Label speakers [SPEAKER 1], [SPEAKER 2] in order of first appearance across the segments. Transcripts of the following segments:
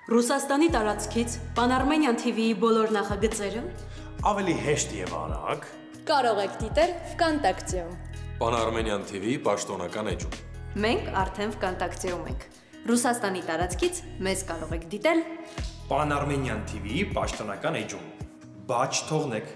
[SPEAKER 1] Ռուսաստանի տարածքից Pan-Armenian TV-ի բոլոր նախագծերը
[SPEAKER 2] ավելի հեշտ եւ արագ
[SPEAKER 3] կարող եք դիտել Վկանտակտեում։
[SPEAKER 4] Pan-Armenian TV-ի պաշտոնական էջում։
[SPEAKER 3] Մենք արդեն Վկանտակտեում ենք։ Ռուսաստանի տարածքից մեզ կարող եք դիտել
[SPEAKER 2] Pan-Armenian TV-ի պաշտոնական էջում։ Բաչ թողնեք։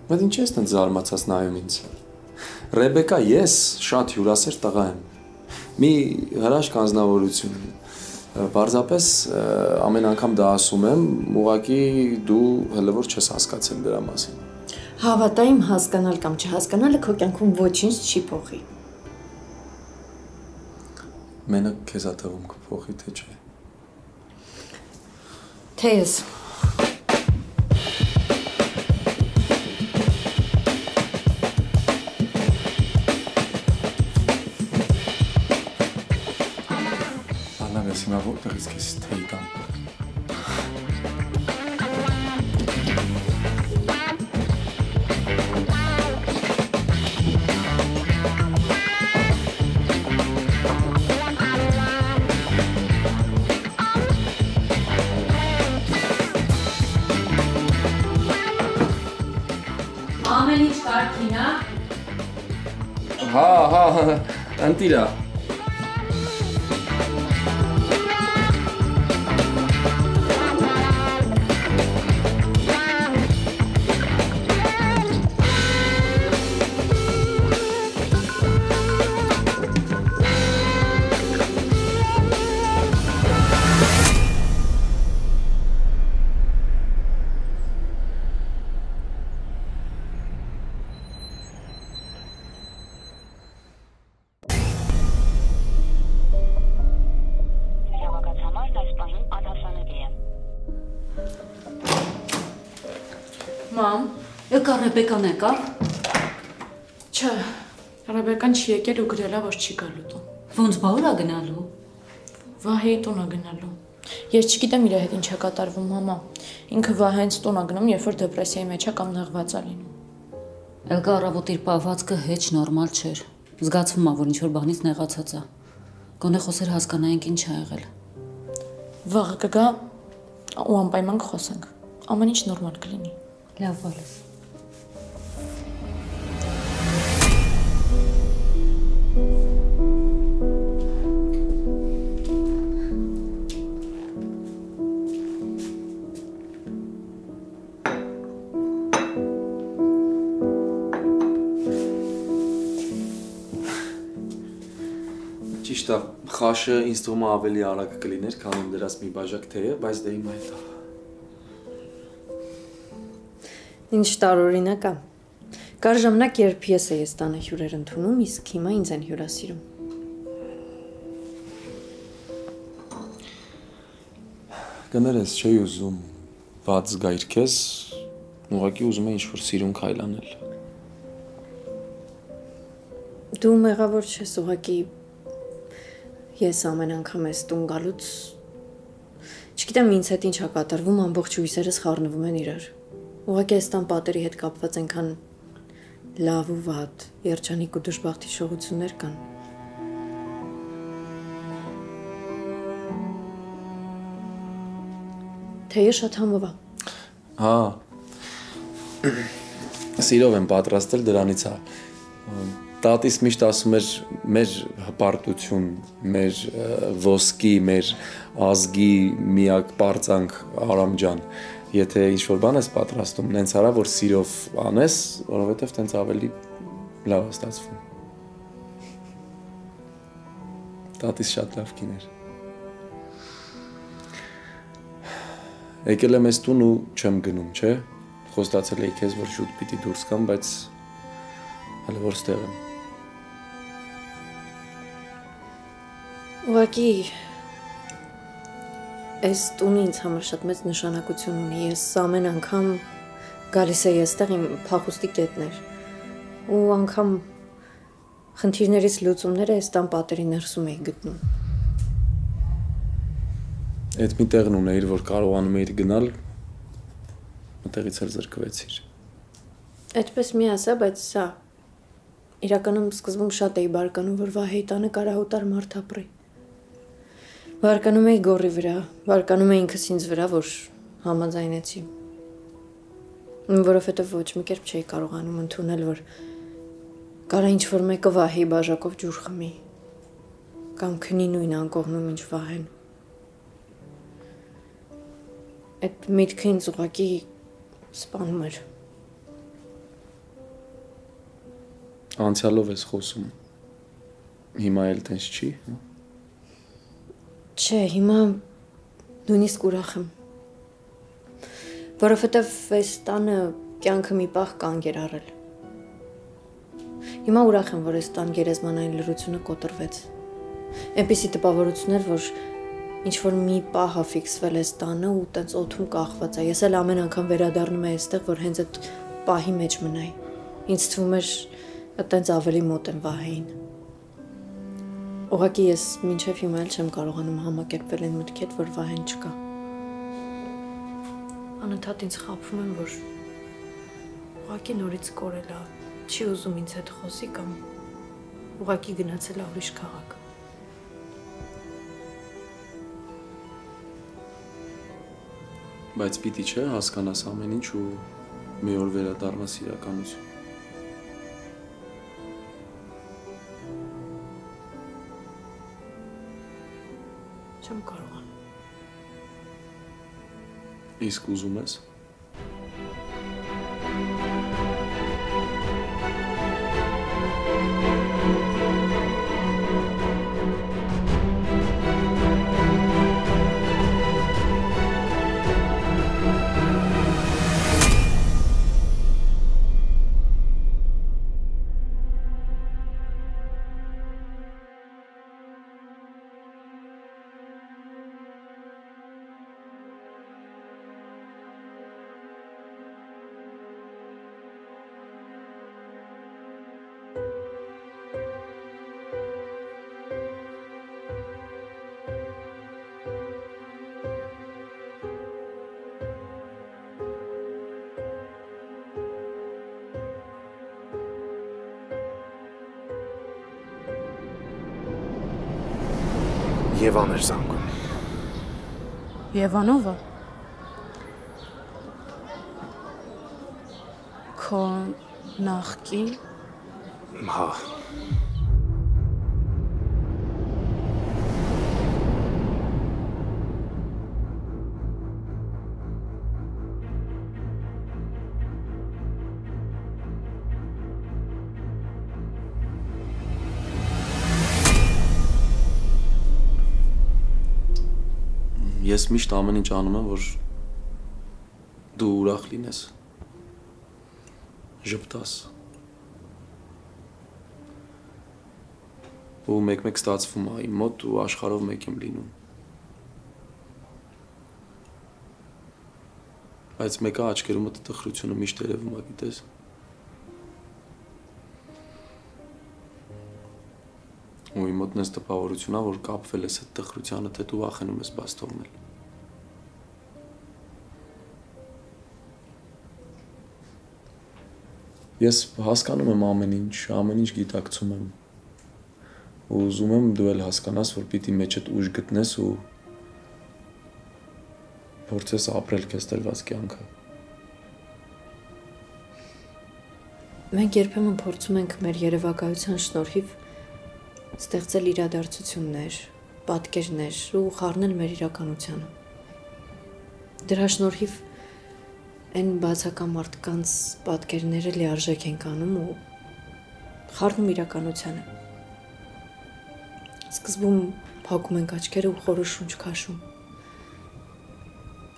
[SPEAKER 5] Բայց ինչ ես տենց զարմացած նայում ինձ։ Ռեբեկա, ես շատ հյուրասեր տղա եմ։ Մի հրաշք անձնավորություն։ Պարզապես ամեն անգամ դա ասում եմ, ուղղակի դու հələ որ չես հասկացել դրա մասին։
[SPEAKER 3] Հավատա իմ հասկանալ կամ չհասկանալը քո կյանքում ոչինչ չի փոխի։
[SPEAKER 5] Մենակ քեզ ա թվում կփոխի թե չէ։
[SPEAKER 3] Թե ես
[SPEAKER 5] Հիմա որտեղից քեզ թեյ տամ։
[SPEAKER 1] Ամեն ինչ կարգին է։
[SPEAKER 5] Հա, ընտիրա։
[SPEAKER 1] Մամ, եկա Ռեբեկան եկավ։
[SPEAKER 6] Չէ, Ռեբեկան չի եկել ու գրել է, որ չի գալու տուն։
[SPEAKER 1] Ոնց բա ուր ա գնալու։
[SPEAKER 6] Վահեի տուն ա գնալու։ Ես չգիտեմ իր հետ ինչ է կատարվում, մամա։ Ինքը Վահենց տուն ա գնում, երբ որ դեպրեսիայի մեջ է կամ նեղված ա լինում։
[SPEAKER 1] Ելկա առավոտիր պահվածքը հեչ նորմալ չէր։ Զգացվում ա, որ ինչ-որ բանից նեղացած ա։ Գոնե խոսեր հասկանայինք ինչ ա եղել։
[SPEAKER 6] Վաղը կգա ու անպայման կխոսենք։ Ամեն ինչ նորմալ կլինի։
[SPEAKER 1] Լավ բալես։
[SPEAKER 5] Ճիշտ է, խաշը ինձ թվում է ավելի արագ կլիներ, քան իմ դրած մի բաժակ թեյը, բայց դե հիմա այդ է։
[SPEAKER 3] Ինչ տարօրինակ է։ Կար ժամանակ, երբ ես էի տանը հյուրեր ընդունում, իսկ հիմա ինձ են հյուրասիրում։
[SPEAKER 5] Կներես, չէի ուզում վատ զգայր քեզ, ուղղակի ուզում եմ ինչ-որ սիրուն քայլ անել։
[SPEAKER 3] Դու մեղավոր չես, ուղղակի ես ամեն անգամ ես տուն գալուց չգիտեմ ինձ հետ ինչ ա կատարվում, ամբողջ հույսերս խառնվում են իրար։ Ուղղակի այս տան պատերի հետ կապված այնքան լավ ու վատ, երջանիկ ու դժբախտ հիշողություններ կան։ Թեյը շատ համով է։
[SPEAKER 5] Հա։ Սիրով եմ պատրաստել, դրանից է։ Տատիս միշտ ասում էր մեր հպարտություն, մեր ոսկի, մեր ազգի միակ պարծանք Արամ ջան, եթե ինչ-որ բան ես պատրաստում, նենց արա, որ սիրով անես, որովհետև տենց ավելի լավ է ստացվում։ Տատիս շատ լավ կին էր։ Եկել եմ ես տուն ու չեմ գնում, չէ։ Խոստացել էի քեզ, որ շուտ պիտի դուրս գամ, բայց հələ որ ստեղ եմ։
[SPEAKER 3] Ուղղակի Այս տունը ինձ համար շատ մեծ նշանակություն ունի։ Ես ամեն անգամ գալիս եի այստեղ իմ փախուստի կետներ։ Ու անգամ խնդիրներից լուծումները այս տան պատերի ներսում էի գտնում։
[SPEAKER 5] Այդ մի տեղն ունեիր, որ կարողանում էիր գնալ, մտեղից էլ զրկվեցիր։
[SPEAKER 3] Այդպես մի ասա, բայց սա իրականում սկզբում շատ էի բարկանում, որ Վահեի տանը կարահոտար մարդ ապրի։ Բարկանում էի գորի վրա, բարկանում էի ինքս ինձ վրա, որ համաձայնեցի։ Որովհետև ոչ մի կերպ չէի կարողանում ընդունել, որ կարա ինչ-որ մեկը Վահեի բաժակով ջուր խմի, կամ քնի նույն անկողնում ինչ Վահեն։ Այդ միտքը ինձ ուղղակի սպանում էր։
[SPEAKER 5] Անցյալով ես խոսում։ Հիմա էլ տենց չի, հա։
[SPEAKER 3] Չէ, հիմա նույնիսկ ուրախ եմ։ Որովհետև այս տանը կյանքը մի պահ կանգ էր առել։ Հիմա ուրախ եմ, որ այս տան գերեզմանային լռությունը կոտրվեց։ Այնպիսի տպավորություններ, որ ինչ-որ մի պահ է ֆիքսվել այս տանը ու տենց օդում կախված է։ Ես էլ ամեն անգամ վերադառնում եմ այստեղ, որ հենց այդ պահի մեջ մնայի։ Ինձ թվում էր, այտենց ավելի մոտ եմ Վահեին։ Ուղղակի ես մինչև հիմա էլ չեմ կարողանում համակերպվել այն մտքի հետ, որ Վահեն չկա։ Անընդհատ ինձ խաբվում եմ, որ ուղղակի նորից կորել է, չի ուզում ինձ հետ խոսի կամ ուղղակի գնացել է ուրիշ քաղաք։
[SPEAKER 5] Բայց պիտի չէ հասկանաս ամեն ինչ ու մի օր վերադառնաս իրականություն։
[SPEAKER 3] Չեմ կարողանում։
[SPEAKER 5] Իսկ ուզում ես։
[SPEAKER 7] Եվան էր զանգում։
[SPEAKER 6] Եվանովը։ Քո նախկին։
[SPEAKER 7] Հա։
[SPEAKER 5] Ես միշտ ամեն ինչ անում եմ, որ դու ուրախ լինես, ժպտաս։ Ու մեկ-մեկ ստացվում է իմ մոտ ու աշխարհով մեկ եմ լինում։ Բայց մեկը աչքերումդ տխրությունը միշտ երևում է, գիտես։ Ու իմ մոտ նես տպավորություն է, որ կապվել ես այդ տխրությանդ հետ ու վախենում ես բաց թողնել։ Ես հասկանում եմ ամեն ինչ գիտակցում եմ։ Ու ուզում եմ դու էլ հասկանաս, որ պիտի մեջդ ուժ գտնես ու փորձես ապրել քեզ տրված կյանքը։
[SPEAKER 3] Մենք երբեմն փորձում ենք մեր երևակայության շնորհիվ ստեղծել իրադարձություններ, պատկերներ ու խառնել մեր իրականությանը։ Դրա շնորհիվ այն բացական մարդկանց պատկերները լիարժեք ենք անում ու խառնում իրականությանը։ Սկզբում փակում ենք աչքերը ու խորը շունչ քաշում։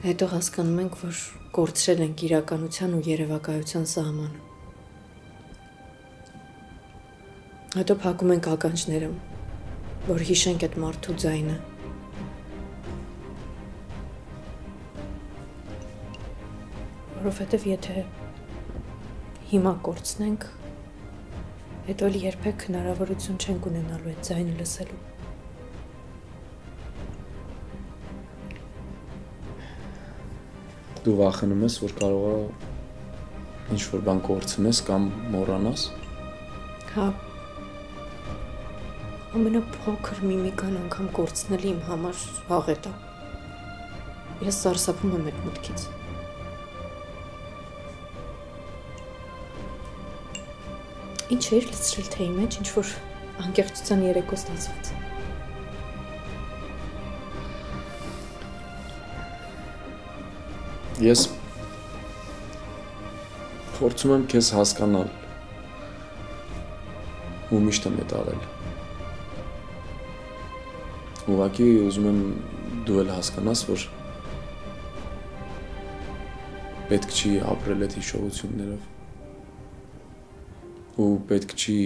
[SPEAKER 3] Հետո հասկանում ենք, որ կորցրել ենք իրականության ու երևակայության սահմանը։ Հետո փակում ենք ականջները, որ հիշենք այդ մարդու ձայնը։ Որովհետև եթե հիմա կորցնենք, հետո էլ երբեք հնարավորություն չենք ունենալու այդ ձայնը լսելու։
[SPEAKER 5] Դու վախենում ես, որ կարող է ինչ-որ բան կորցնես կամ մոռանաս։
[SPEAKER 3] Հա։ Ամենափոքր միմիկան անգամ կորցնելը իմ համար աղետ է։ Ես սարսափում եմ այդ մտքից։ Ինչ էր լցրել թեյի մեջ, ինչ-որ անկեղծության երեկո ստացված։
[SPEAKER 5] Ես փորձում եմ քեզ հասկանալ ու միշտ եմ դա արել։ Ուղղակի ուզում եմ դու էլ հասկանաս, որ պետք չի ապրել այդ հիշողություններով ու պետք չի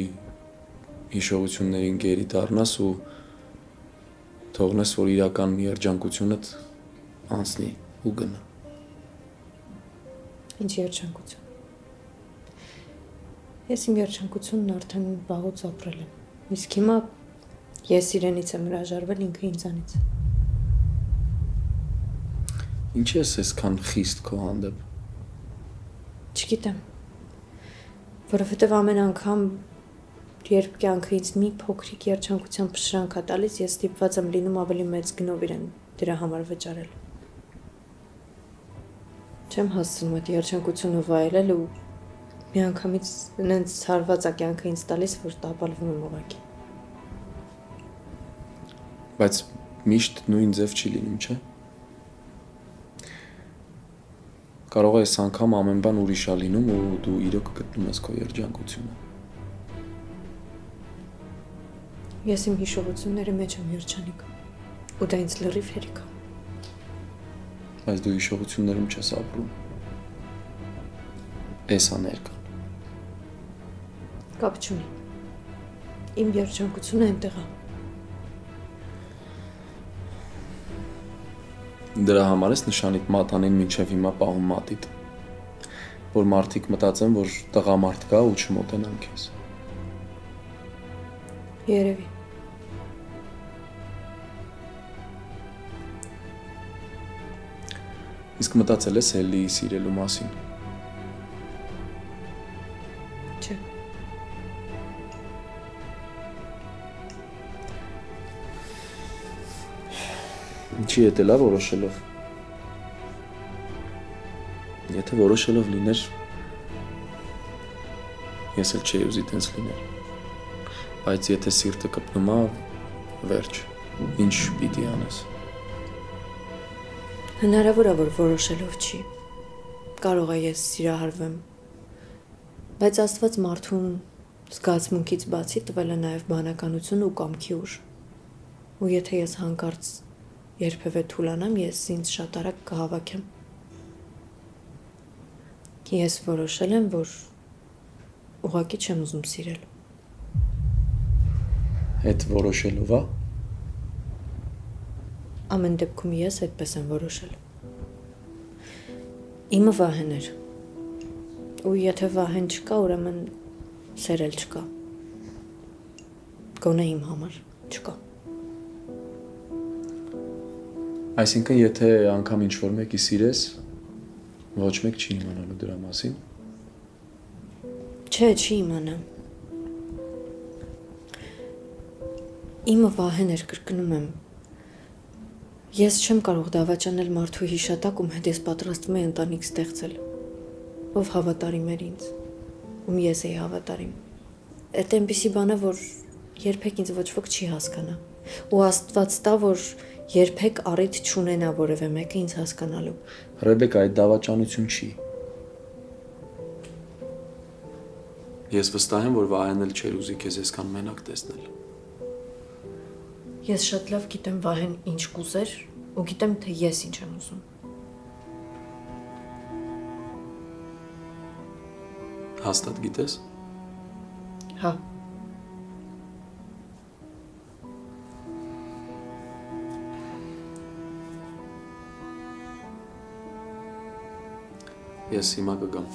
[SPEAKER 5] հիշողություններին գերի դառնաս ու թողնես, որ իրական մի երջանկությունդ անցնի ու գնա։
[SPEAKER 3] Ինչ երջանկություն։ Ես իմ երջանկությունն արդեն վաղուց ապրել եմ։ Իսկ հիմա ես իրենից եմ հրաժարվել, ինքը ինձանից։
[SPEAKER 5] Ինչի՞ ես այսքան խիստ քո հանդեպ։
[SPEAKER 3] Չգիտեմ։ Որովհետև ամեն անգամ, երբ կյանքը ինձ մի փոքրիկ երջանկության փշրանք է տալիս, ես ստիպված եմ լինում ավելի մեծ գնով իրեն դրա համար վճարել։ Չեմ հասցնում այդ երջանկությունը վայելել ու միանգամից նենց հարված է կյանքը ինձ տալիս, որ տապալվում եմ ուղղակի։
[SPEAKER 5] Բայց միշտ նույն ձև չի լինում, չէ՞։ Կարող է այս անգամ ամեն բան ուրիշ է լինում ու դու իրոք գտնում ես քո երջանկությունը։
[SPEAKER 3] Ես իմ հիշողությունների մեջ եմ երջանիկ ու դա ինձ լրիվ հերիք է։
[SPEAKER 5] Բայց դու հիշողություններում չես ապրում։ Էս է ներկան։
[SPEAKER 3] Կապ չունի։ Իմ երջանկությունը այնտեղ է։
[SPEAKER 5] Դրա համար ես նշանիդ մատանին մինչև հիմա պահում մատիտ, որ մարդիկ մտածեն, որ տղամարդ կա ու չմոտենան քեզ։
[SPEAKER 3] Երևի։
[SPEAKER 5] Իսկ մտածել ես Էլլիի սիրելու մասին։
[SPEAKER 3] Չէ։
[SPEAKER 5] Ինչի հետելա որոշելով։ Եթե որոշելով լիներ, ես էլ չէի ուզի տենց լիներ։ Բայց եթե սիրտը կպնում է, վերջ, ինչ պիտի անես։
[SPEAKER 3] Հնարավոր է, որ որոշելով չի։ Կարող է ես սիրահարվեմ։ Բայց Աստված մարդուն զգացմունքից բացի տվել է նաև բանականություն ու կամքի ուժ։ Ու եթե ես հանկարծ երբևէ թուլանամ, ես ինձ շատ արագ կհավաքեմ։ Ես որոշել եմ, որ ուղղակի չեմ ուզում սիրել։
[SPEAKER 5] Այդ որոշելով է։
[SPEAKER 3] Ամեն դեպքում ես այդպես եմ որոշել։ Իմը վահեն էր։ Ու եթե վահեն չկա, ուրեմն սեր էլ չկա։ Գոնե իմ համար չկա։
[SPEAKER 5] Այսինքն, եթե անգամ ինչ-որ մեկի սիրես, ոչ մեկ չի իմանալու դրա մասին։
[SPEAKER 3] Չէ, չի իմանա։ Իմը վահեն էր, կրկնում եմ։ Ես չեմ կարող դավաճանել մարդու հիշատակ, ում հետ ես պատրաստվում եմ ընտանիք ստեղծել, ով հավատարիմ էր ինձ, ում ես էի հավատարիմ։ Այդ այնպիսի բան է, որ երբեք ինձ ոչ ոք չի հասկանա։ Ու Աստված տա, որ երբեք առիթ չունենա որևէ մեկը ինձ հասկանալու։
[SPEAKER 5] Ռեբեկա, այդ դավաճանություն չի։ Ես վստահ եմ, որ Վահեն էլ չէր ուզի քեզ այսքան մենակ տեսնել։
[SPEAKER 3] Ես շատ լավ գիտեմ Վահեն ինչ կուզեր ու գիտեմ, թե ես ինչ եմ ուզում։
[SPEAKER 5] Հաստատ գիտես։
[SPEAKER 3] Հա։
[SPEAKER 5] Ես հիմա կգամ։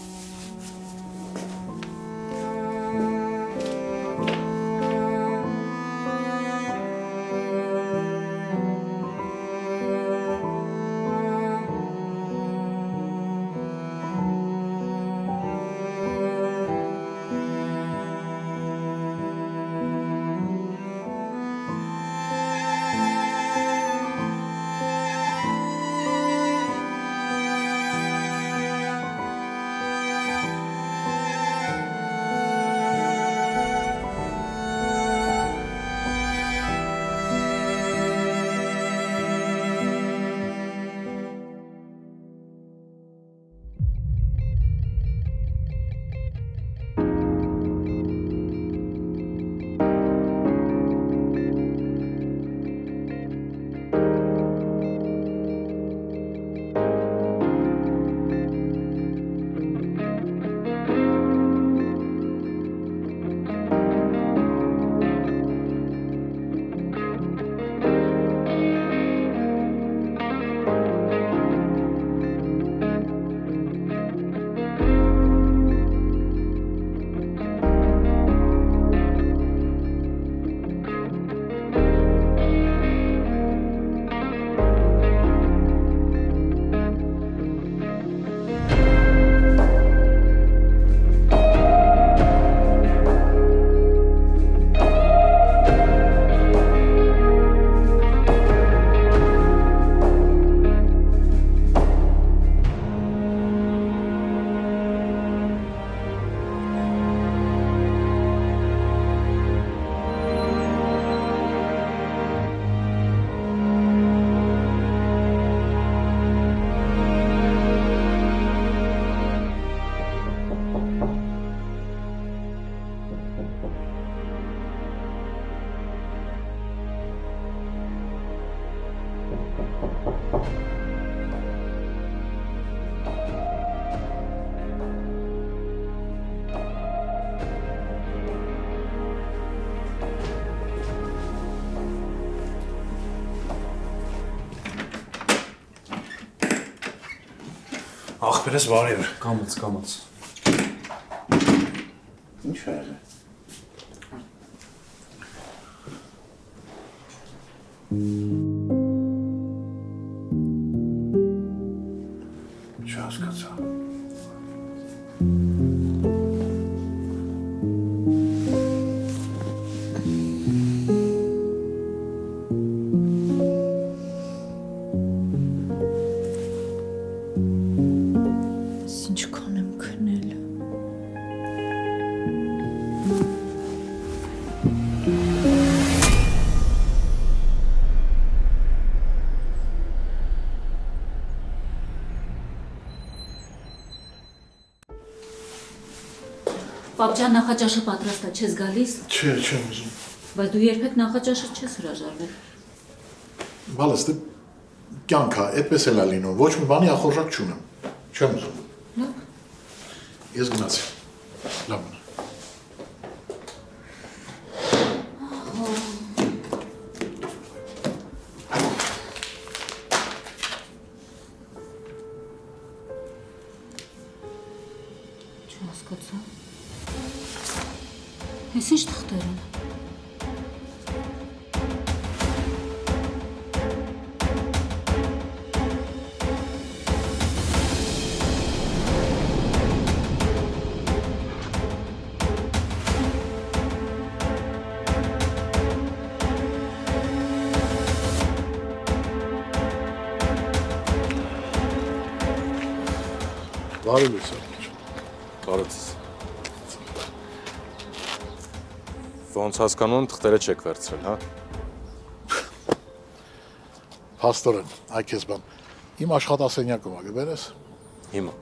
[SPEAKER 7] Ախպերս բարի էր։
[SPEAKER 5] Կամաց։
[SPEAKER 7] Ինչ է եղել։ Չհասկացա։
[SPEAKER 6] Ինչքան եմ քնել։
[SPEAKER 1] Պապ ջան, նախաճաշը պատրաստ է, չես գալիս,
[SPEAKER 7] Չէ, չեմ ուզում։
[SPEAKER 1] բայց դու երբեք նախաճաշը չես հրաժարվել։
[SPEAKER 7] Բալես, դե կյանք է, այդպես էլ է լինում, ոչ մի բանի ախորժակ չունեմ։ Չեմ ուզում։
[SPEAKER 1] Լավ։
[SPEAKER 7] Ես գնացի։ Լավ մնա։
[SPEAKER 1] Չհասկացա։ Ես ինչ թղթեր են։
[SPEAKER 7] Բարի լույս։
[SPEAKER 4] Բարեցես։ Ոնց հասկանում թղթերը չեք վերցրել, հա։
[SPEAKER 7] Փաստորեն, այ քեզ բան։ Իմ աշխատասենյակում ա գբերես։
[SPEAKER 4] Հիմա։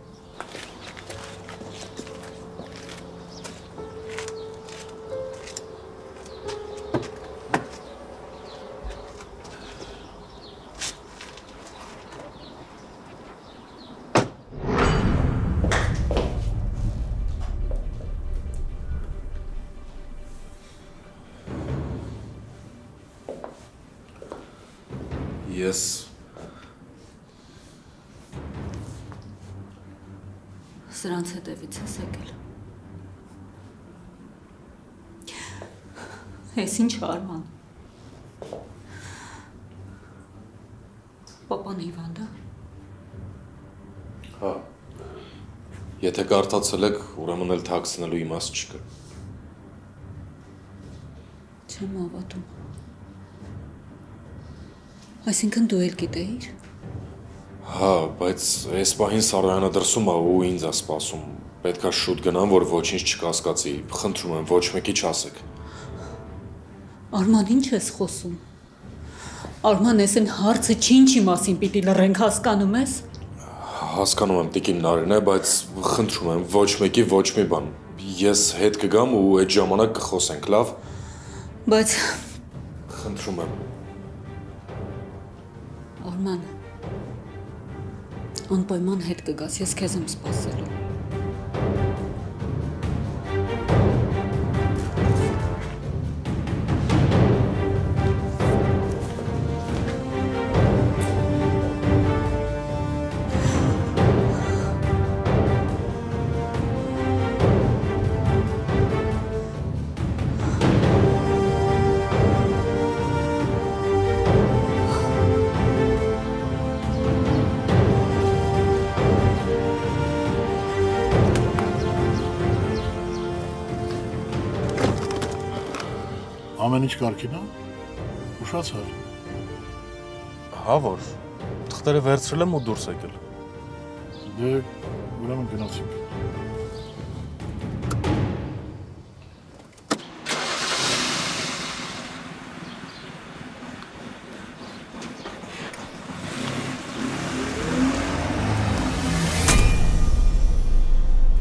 [SPEAKER 1] Սրանց հետևից ես եկել։ Ես ինչ Արման։ Պապան հիվանդ է։
[SPEAKER 4] Հա։ Եթե կարդացել եք, ուրեմն էլ թաքցնելու իմաստ չկա։
[SPEAKER 1] Չեմ հավատում։ Այսինքն դու էլ գիտեիր։
[SPEAKER 4] Հա, բայց այս պահին Սարոյանը դրսում է ու ինձ է սպասում։ Պետքա շուտ գնամ, որ ոչինչ չկասկածի։ Խնդրում եմ, ոչ մեկի չասեք։
[SPEAKER 1] Արման, ինչ ես խոսում։ Արման, ես այն հարցը ինչի մասին պիտի լռենք, հասկանում ես։
[SPEAKER 4] Հասկանում եմ տիկին Նարինե, բայց խնդրում եմ, ոչ մեկի ոչ մի բան։ Ես հետ կգամ ու այդ ժամանակ կխոսենք, լավ։
[SPEAKER 1] Բայց
[SPEAKER 4] Խնդրում եմ։
[SPEAKER 1] Արման, անպայման հետ կգաս, ես քեզ եմ սպասելու։
[SPEAKER 7] Ամեն ինչ կարգին է։ Ուշացար։
[SPEAKER 4] Հա որ, թղթերը վերցրել եմ ու դուրս եկել։
[SPEAKER 7] Դե ուրեմն գնացինք։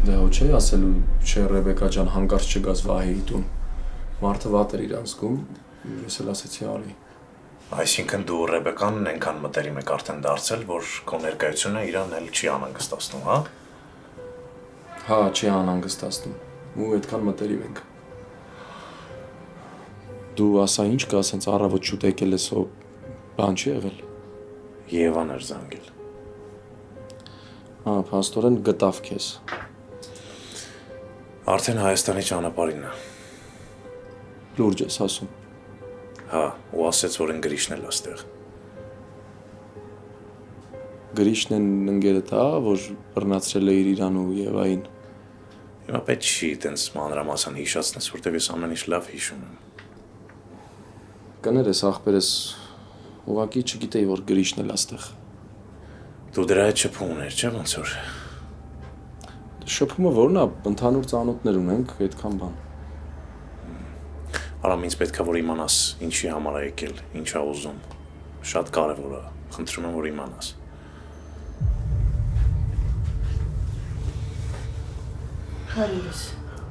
[SPEAKER 5] Դե հո չէ ասելու, չէ Ռեբեկա ջան, հանկարծ չգաս Վահեի տուն։ Մարդը վատ էր իրան զգում, ես էլ ասեցի արի։
[SPEAKER 8] Այսինքն դու Ռեբեկան այնքան մտերիմ եք արդեն դարձել, որ քո ներկայությունը իրան էլ չի անհանգստացնում, հա։
[SPEAKER 5] Հա, չի անհանգստացնում։ Ու այդքան մտերիմ ենք։ Դու ասա ինչ կա, ասենց առավոտ շուտ եկել ես, հո բան չի եղել։
[SPEAKER 8] Եվան էր զանգել։
[SPEAKER 5] Հա, փաստորեն գտավ քեզ։
[SPEAKER 8] Արդեն Հայաստանի ճանապարհին է։
[SPEAKER 5] Լուրջ ես ասում։
[SPEAKER 8] Հա, ու ասեց, որ ընկերիշն էլ աստեղ։
[SPEAKER 5] Գրիշն են ընկերդ, հա, որ բռնացրել է իրան ու Եվային։
[SPEAKER 8] Հիմա պետք չի տենց մանրամասն հիշացնես, որտեղ ես ամեն ինչ լավ հիշում եմ։
[SPEAKER 5] Կներես, ախպերս, ուղղակի չգիտեի, որ Գրիշն էլ աստեղ։
[SPEAKER 8] Դու դրա հետ շփում ուներ, չէ՞ ոնց որ։
[SPEAKER 5] Շփումը որն է, ընդհանուր ծանոթներ ունենք, այդքան բան։
[SPEAKER 8] Արամ, ինձ պետքա որ իմանաս ինչի համար է եկել, ինչ ա ուզում։ Շատ կարևոր է, խնդրում եմ որ իմանաս։
[SPEAKER 6] Բարի լույս։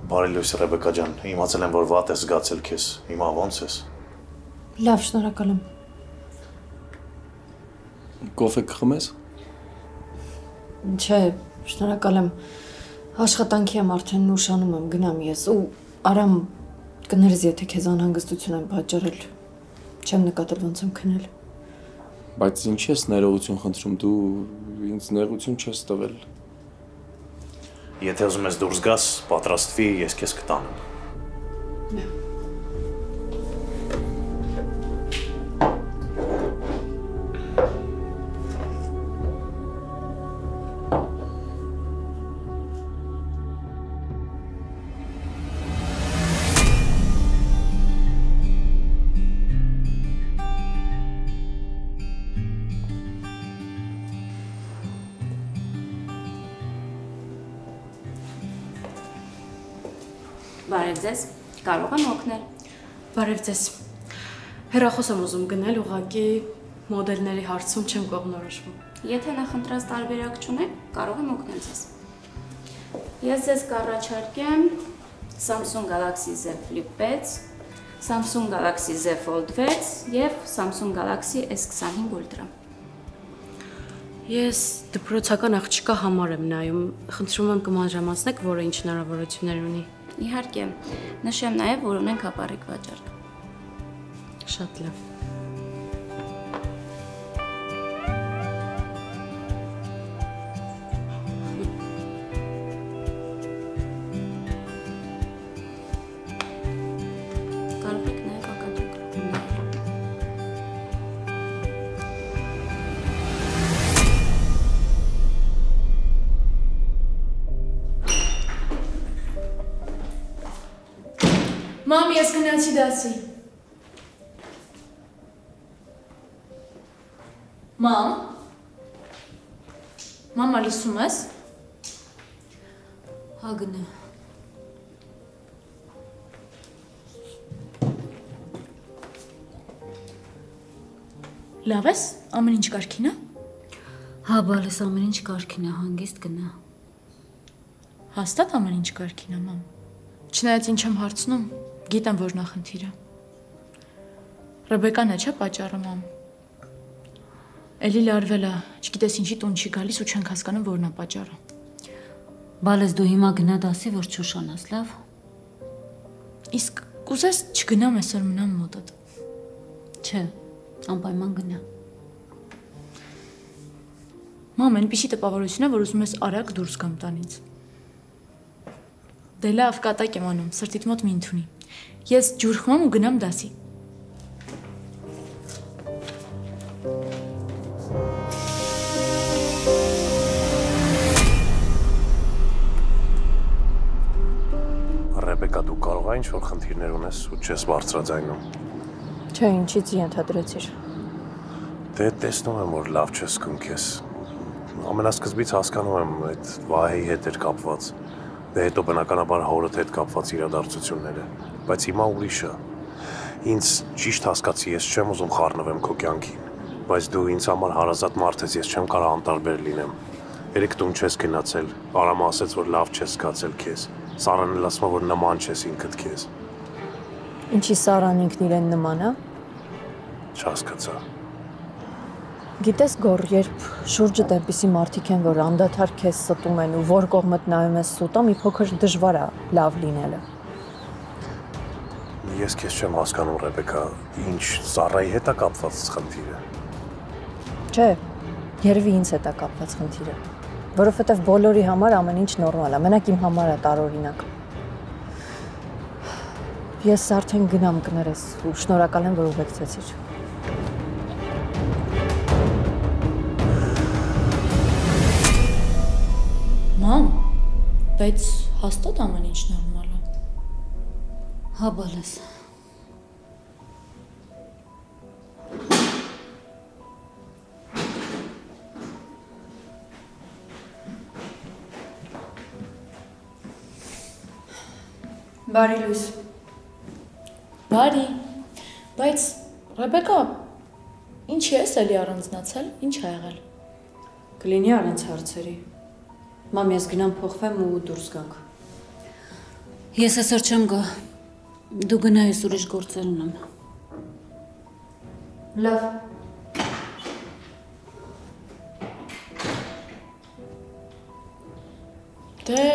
[SPEAKER 8] Բարի լույս Ռեբեկա ջան, իմացել եմ որ վատ ես զգացել քեզ, հիմա ո՞նց ես։
[SPEAKER 6] Լավ, շնորհակալ եմ։
[SPEAKER 5] Կոֆե կխմես։
[SPEAKER 3] Չէ, շնորհակալ եմ։ Աշխատանքի եմ արդեն ուշանում եմ, գնամ ես ու Արամ կներես, եթե քեզ անհանգստություն եմ պատճառել։ Չեմ նկատել ոնց եմ քնել։
[SPEAKER 5] Բայց ինչ ես ներողություն խնդրում, դու ինձ ներողություն չես տվել։
[SPEAKER 8] Եթե ուզում ես դուրս գաս, պատրաստվի, ես քեզ կտանեմ։
[SPEAKER 9] Բարև ձեզ, կարող եմ օգնել։
[SPEAKER 6] Բարև ձեզ։ Հեռախոս եմ ուզում գնել, ուղղակի մոդելների հարցում չեմ կողմնորոշվում։
[SPEAKER 9] Եթե նախընտրած տարբերակ չունեք, կարող եմ օգնել ձեզ։ Ես ձեզ կառաջարկեմ Samsung Galaxy Z Flip 6, Samsung Galaxy Z Fold 6 եւ Samsung Galaxy S25 Ultra։
[SPEAKER 6] Ես դպրոցական աղջկա համար եմ նայում, խնդրում եմ կմանրամասնեք, որը ինչ հնարավորություններ ունի։
[SPEAKER 9] Իհարկե, նշեմ նաև, որ ունենք ապառիկ վաճառք։
[SPEAKER 6] Շատ լավ։ Մամ, ես գնացի դասի։ Մամ։ Մամա, լսում ես։
[SPEAKER 1] Հա գնա։
[SPEAKER 6] Լավ ես, ամեն ինչ կարգին է։
[SPEAKER 1] Հա, բալես ամեն ինչ կարգին է, հանգիստ գնա։
[SPEAKER 6] Հաստատ ամեն ինչ կարգին է, մամ։ Չնայած ինչ եմ հարցնում, գիտեմ որ նախնդիրը։ Ռեբեկան է, չէ՞ պատճառը, մամ։ Էլի լարվել է, չգիտես ինչի տուն չի գալիս ու չենք հասկանում որն է պատճառը։
[SPEAKER 1] Բալես դու հիմա գնա դասի, որ չուշանաս, լավ։
[SPEAKER 6] Իսկ կուզես չգնամ այսօր մնամ մոտդ։
[SPEAKER 1] Չէ, անպայման գնա։
[SPEAKER 6] Մամ, այնպիսի տպավորություն է, որ ուզում ես արագ դուրս գամ տանից։ Դե լավ, կատակ եմ անում, սրտիդ մոտ մի ընդունի։ Ես ջուր խմամ ու գնամ դասի։
[SPEAKER 8] Ռեբեկա, դու կարող ես ինչ-որ խնդիրներ ունես ու չես բարձրաձայնում։
[SPEAKER 3] Չէ, ինչից ենթադրեցիր։
[SPEAKER 8] Դե տեսնում եմ, որ լավ չես զգում քեզ։ Ամենասկզբից հասկանում եմ այդ Վահեի հետ էր կապված։ Դե հետո բնականաբար հորդ հետ կապված իրադարձությունները, բայց հիմա ուրիշ է։ Ինձ ճիշտ հասկացի, ես չեմ ուզում խառնվեմ քո կյանքին, բայց դու ինձ համար հարազատ մարդ ես, ես չեմ կարող անտարբեր լինեմ։ Երեք տուն չես գնացել, Արամը ասաց, որ լավ չես զգացել քեզ։ Սարան էլ ասում է, որ նման չես ինքդ քեզ։
[SPEAKER 3] Ինչի Սարան ինքն իրեն նման է։
[SPEAKER 8] Չհասկացա։
[SPEAKER 3] Գիտես գոր, երբ շուրջդ այնպիսի մարդիկ են, որ անդադար քեզ ստում են ու որ կողմդ նայում ես սուտա, մի փոքր դժվար է լավ լինելը։
[SPEAKER 8] Ես քեզ չեմ հասկանում, Ռեբեկա, ինչ Սարայի հետ է կապված խնդիրը։
[SPEAKER 3] Չէ, երևի ինձ հետ է կապված խնդիրը, որովհետև բոլորի համար ամեն ինչ նորմալ է, մենակ իմ համար է տարօրինակ։ Ես արդեն գնամ կներես ու շնորհակալ եմ, որ ուղեկցեցիր։
[SPEAKER 6] Մամ, բայց հաստատ ամեն ինչ նորմալ է։
[SPEAKER 1] Հա, բալես։
[SPEAKER 3] Բարի լույս։
[SPEAKER 6] Բարի, բայց Ռեբեկա, ինչի ես էլի առանձնացել, ինչ ա եղել։
[SPEAKER 3] Կլինի առանց հարցերի։ Մամ, ես գնամ փոխվեմ ու դուրս գանք։
[SPEAKER 1] Ես այսօր չեմ գա։ Դու գնա, ես ուրիշ գործեր ունեմ։
[SPEAKER 3] Լավ։
[SPEAKER 6] Դե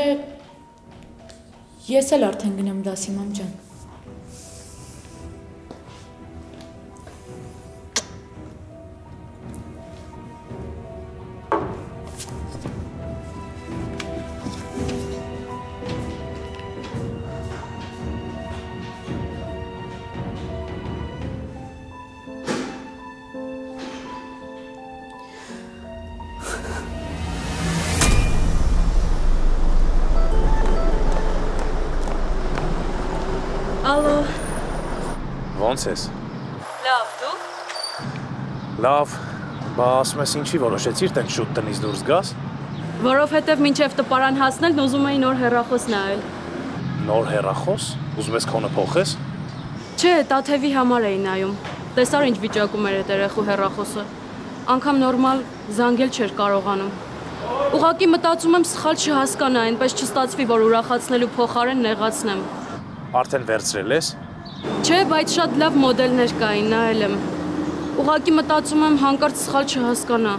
[SPEAKER 6] ես էլ արդեն գնամ դասի, մամ ջան։
[SPEAKER 3] Ալո։
[SPEAKER 8] Ոնց ես։
[SPEAKER 3] Լավ, դու։
[SPEAKER 8] Լավ, բա ասում ես ինչի որոշեցիր տենց շուտ տնից դուրս գաս։
[SPEAKER 3] Որովհետև մինչև տպարան հասնել ուզում էի նոր հեռախոս նայել։
[SPEAKER 8] Նոր հեռախոս։ Ուզում ես քոնը փոխես։
[SPEAKER 3] Չէ, Տաթևի համար էի նայում։ Տեսար ինչ վիճակում էր այդ երեխու հեռախոսը։ Անգամ նորմալ զանգել չէր կարողանում։ Ուղղակի մտածում եմ սխալ չհասկանա, այնպես չստացվի, որ ուրախացնելու փոխարեն նեղացնեմ։
[SPEAKER 8] Արդեն վերցրել ես։
[SPEAKER 3] Չէ, բայց շատ լավ մոդելներ կային, նայել եմ։ Ուղղակի մտածում եմ հանկարծ սխալ չհասկանա։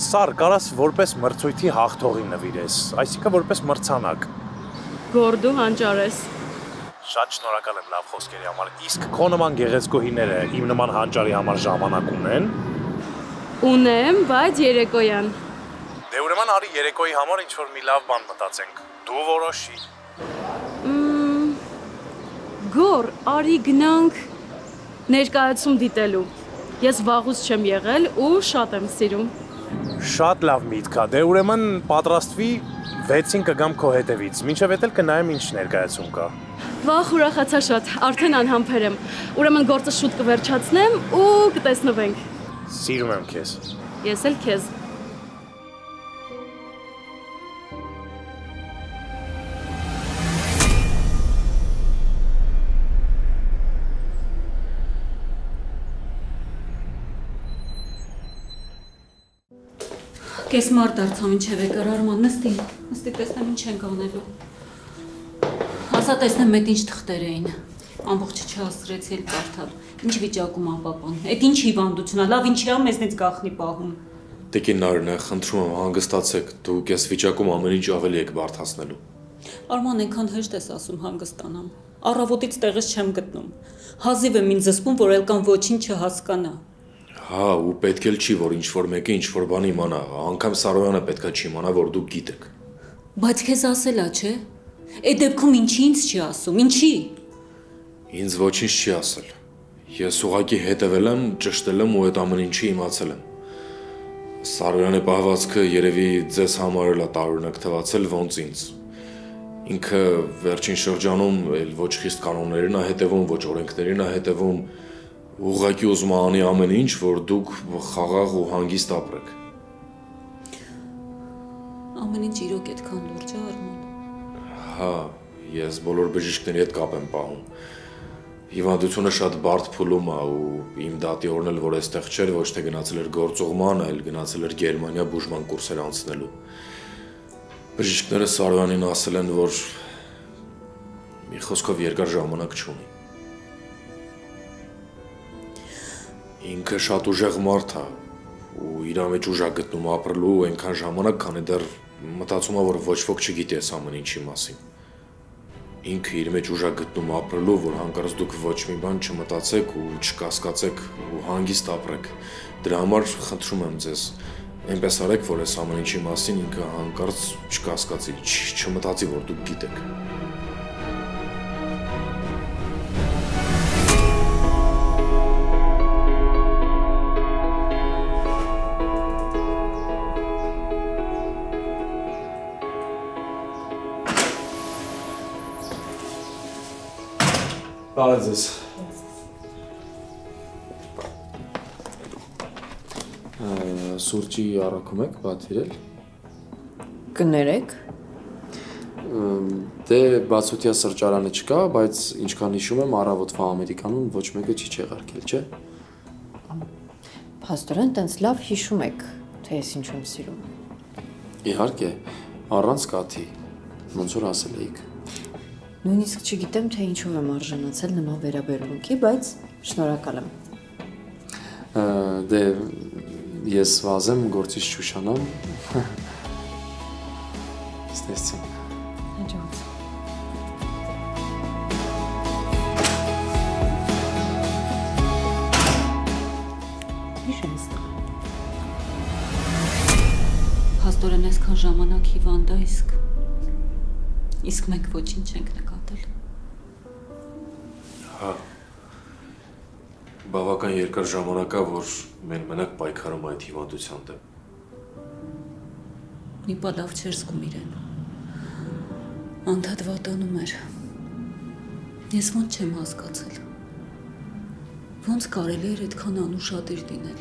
[SPEAKER 8] Սար, կարաս որպես մրցույթի հաղթողի նվիրես, այսինքն որպես մրցանակ։
[SPEAKER 3] Գորդու հանճարես։
[SPEAKER 8] Շատ շնորհակալ եմ լավ խոսքերի համար։ Իսկ քո նման գեղեցկուհիները իմ նման հանճարի համար ժամանակ ունեն։
[SPEAKER 3] Ունեմ, բայց երեկոյան։
[SPEAKER 8] Դե ուրեմն արի երեկոյի համար ինչ-որ մի լավ բան մտածենք։ Դու որոշի։
[SPEAKER 3] Գոր, արի գնանք ներկայացում դիտելու։ Ես վաղուց չեմ եղել ու շատ եմ սիրում։
[SPEAKER 8] Շատ լավ միտք է։ Դե ուրեմն պատրաստվի 6-ին կգամ քո հետևից։ Մինչև էդ էլ կնայեմ ինչ ներկայացում կա։
[SPEAKER 10] Վախ ուրախացա շատ, արդեն անհամբեր եմ։ Ուրեմն գործը շուտ կվերջացնեմ ու կտեսնվենք։
[SPEAKER 8] Սիրում եմ քեզ։
[SPEAKER 10] Ես էլ քեզ։
[SPEAKER 1] Կես մարդ դարձավ ինչև եկար Արման, նստի տեսնեմ ինչ ենք անելու։ Ասա տեսնեմ մետ ինչ թղթեր էին, ամբողջը չհասցրեցի էլ կարդալ, ինչ վիճակում ապապան, էդ ինչ հիվանդություն է, լավ ինչի ա մեզնից գախնի պահում։
[SPEAKER 4] Տիկին Նարինե, խնդրում եմ հանգստացեք, դուք այս վիճակում ամեն ինչ ավելի եք բարդացնելու։
[SPEAKER 1] Արման այնքան հեշտ ես ասում հանգստանամ, առավոտից տեղս չեմ գտնում, հազիվ եմ ինձ զսպում, որ էլ կան ոչինչ չհասկանա։
[SPEAKER 4] Հա, ու պետք էլ չի, որ ինչ-որ մեկը ինչ-որ բան իմանա, անգամ Սարոյանը պետքա չիմանա, որ դուք գիտեք։
[SPEAKER 1] Բայց քեզ ասելա, չէ։ Այդ դեպքում ինչի ինձ չի ասում, ինչի։
[SPEAKER 4] Ինձ ոչինչ չի ասել։ Ես ուղղակի հետևել եմ, ճշտել եմ ու այդ ամեն ինչի իմացել եմ։ Սարոյանի պահվածքը երևի ձեզ համար էլ է տարօրինակ թվացել, ոնց ինձ։ Ինքը վերջին շրջանում էլ ոչ խիստ կանոններին է հետևում, ոչ օրենքներին է հետևում, ուղղակի ուզում անի ամեն ինչ, որ դուք խաղաղ ու հանգիստ ապրեք։
[SPEAKER 1] Ամեն ինչ իրոք այդքան լուրջ է Արման։
[SPEAKER 4] Հա, ես բոլոր բժիշկների հետ կապ եմ պահում։ Հիվանդությունը շատ բարդ փուլում է ու իմ դատիորն էլ որ այստեղ չէր, ոչ թե գնացել էր գործուղման, այլ գնացել էր Գերմանիա բուժման կուրսեր անցնելու։ Բժիշկները Սարոյանին ասել են, որ մի խոսքով երկար ժամանակ չունի։ Ինքը շատ ուժեղ մարդ է ու իր մեջ ուժ է գտնում ապրելու այնքան ժամանակ, քանի դեռ մտածում է, որ ոչ ոք չգիտի այս ամեն ինչի մասին։ Ինքը իր մեջ ուժ է գտնում ապրելու, որ հանկարծ դուք ոչ մի բան չմտածեք ու չկասկածեք ու հանգիստ ապրեք։ Դրա համար խնդրում եմ ձեզ, այնպես արեք, որ այս ամեն ինչի մասին ինքը հանկարծ չկասկածի, չմտածի, որ դուք գիտեք։
[SPEAKER 5] Բարև ձեզ։ Սուրճի առաքում եք պատվիրել։
[SPEAKER 3] Կներեք։
[SPEAKER 5] Դե բացօթյա սրճարանը չկա, բայց ինչքան հիշում եմ, առավոտվա ամերիկանում ոչ մեկը չի չեղարկել, չէ։
[SPEAKER 3] Փաստորեն տենց լավ հիշում եք, թե ես ինչ եմ սիրում։
[SPEAKER 5] Իհարկե, առանց կաթի, ոնց որ ասել էիք։
[SPEAKER 3] Նույնիսկ չգիտեմ, թե ինչով եմ արժանացել նման վերաբերմունքի, բայց շնորհակալ եմ։
[SPEAKER 5] Դե ես վազեմ գործից չուշանամ։ Ստեսին։
[SPEAKER 3] Հաջողություն։ Ինչ ես տղա։
[SPEAKER 1] Փաստորեն այսքան ժամանակ հիվանդ է, իսկ մենք ոչինչ չենք նկատել։
[SPEAKER 4] Հա, բավական երկար ժամանակ է, որ մենք մենակ պայքարում այդ հիվանդության դեմ։
[SPEAKER 1] Մի պա լավ չէր զգում իրեն։ Անդադ վատանում էր։ Ես ոնց չեմ հասկացել։ Ոնց կարելի էր այդքան անուշադիր լինել։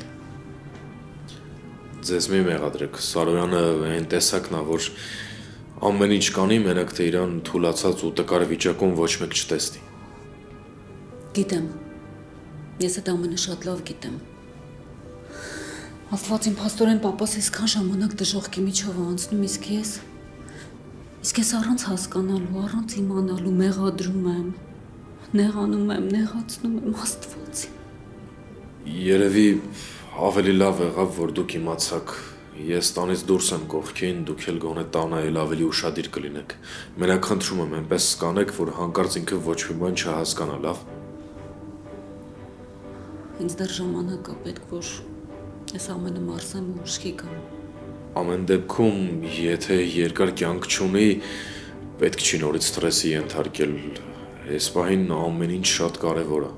[SPEAKER 4] Ձեզ մի մեղադրեք, Սարոյանը այն տեսակն է, որ ամեն ինչ կանի, մենակ թե իրան թուլացած ու տկար վիճակում ոչ մեկ չտեսնի։
[SPEAKER 1] Գիտեմ, ես այդ ամենը շատ լավ գիտեմ։ Աստված իմ փաստորեն պապաս այսքան ժամանակ դժոխքի միջով անցնում, իսկ ես առանց հասկանալու, առանց իմանալու մեղադրում եմ, նեղանում եմ, նեղացնում եմ Աստվածին։
[SPEAKER 4] Երևի ավելի լավ եղավ, որ դուք իմացաք, ես տանից դուրս եմ կողքին, դուք էլ գոնե տանը էլ ավելի ուշադիր կլինեք։ Մենակ խնդրում եմ, այնպես կանեք, որ հանկարծ ինքը ոչ մի բան չհասկանա, լավ։
[SPEAKER 1] Ինձ դեռ ժամանակ կա, պետք որ ես ամենը մարսեմ ու ուշքի գամ։
[SPEAKER 4] Ամեն դեպքում, եթե երկար կյանք չունի, պետք չի նորից սթրեսի ենթարկել։ Այս պահին ամեն ինչ շատ կարևոր է։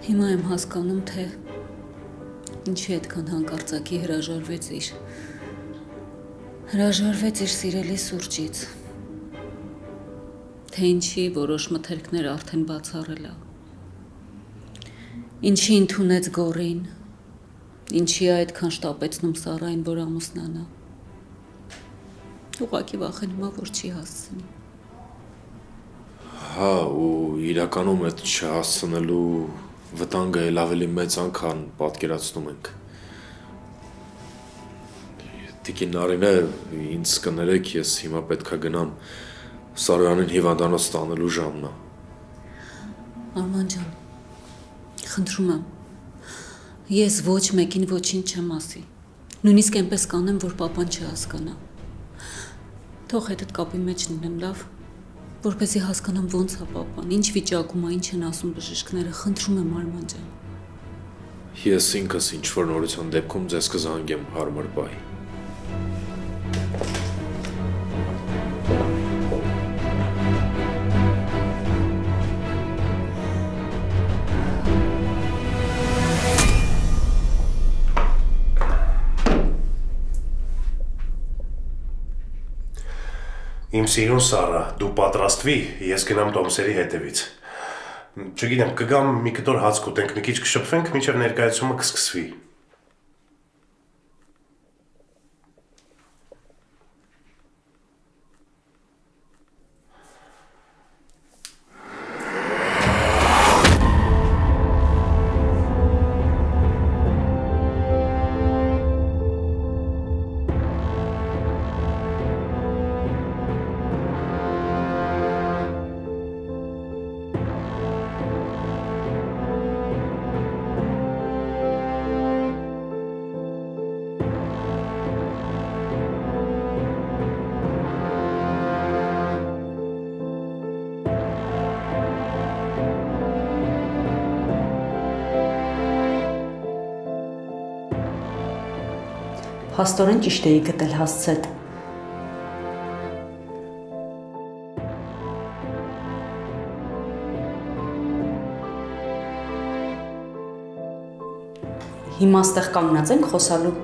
[SPEAKER 1] Հիմա եմ հասկանում, թե ինչի այդքան հանկարծակի հրաժարվեց իր սիրելի սուրճից։ թե ինչի որոշ մթերքներ արդեն բացառել է։ Ինչի ընդունեց գորին, ինչի այդքան շտապեցնում Սարային, որ ամուսնանա։ Ուղղակի վախենում է, որ չի հասցնի։
[SPEAKER 4] Հա, ու իրականում այդ չհասցնելու վտանգը էլ ավելի մեծ անգամ պատկերացնում ենք։ Տիկին Նարինը ինձ կներեք, ես հիմա պետքա գնամ Սարոյանին հիվանդանոց տանելու ժամն է։
[SPEAKER 1] Արման ջան, խնդրում եմ, ես ոչ մեկին ոչինչ չեմ ասի, նույնիսկ այնպես կանեմ, որ պապան չհասկանա։ Թող հետդ կապի մեջ լինեմ, լավ, որպեսզի հասկանամ ոնց է պապան, ինչ վիճակում է, ինչ են ասում բժիշկները, խնդրում եմ Արման ջան։
[SPEAKER 4] Ես ինքս ինչ-որ նորության դեպքում ձեզ կզանգեմ հարմար պահի։
[SPEAKER 8] Իմ սիրուն Սարա, դու պատրաստվի, ես գնամ Տոմսերի հետևից։ Չգիտեմ, կգամ մի կտոր հաց կուտենք, մի քիչ կշփվենք, մինչև ներկայացումը կսկսվի։
[SPEAKER 11] Փաստորեն ճիշտ էի գտել հասցեդ։ Հիմա ստեղ կանգնած ենք խոսալու։